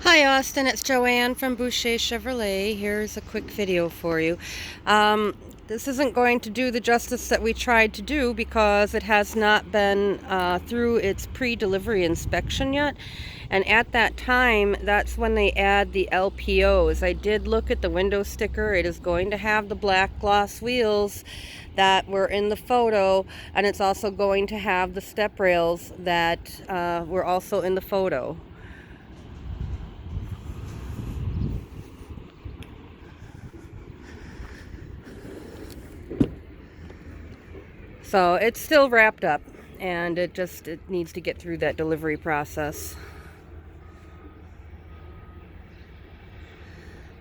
Hi Austin, it's Joanne from Boucher Chevrolet. Here's a quick video for you. This isn't going to do the justice that we tried to do because it has not been through its pre-delivery inspection yet. And at that time, that's when they add the LPOs. I did look at the window sticker. It is going to have the black gloss wheels that were in the photo, and it's also going to have the step rails that were also in the photo. So it's still wrapped up, and it needs to get through that delivery process.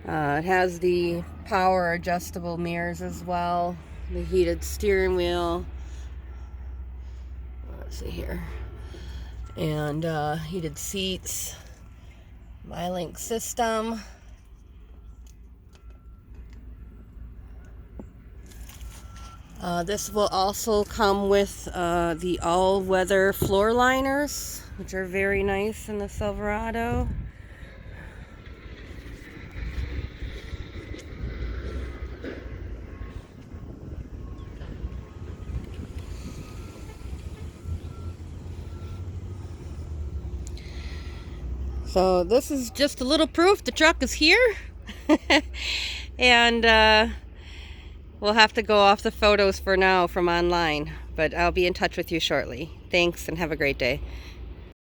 It has the power adjustable mirrors as well, the heated steering wheel. Let's see here. And heated seats, MyLink system. This will also come with the all-weather floor liners, which are very nice in the Silverado. So this is just a little proof the truck is here. And we'll have to go off the photos for now from online, but I'll be in touch with you shortly. Thanks and have a great day.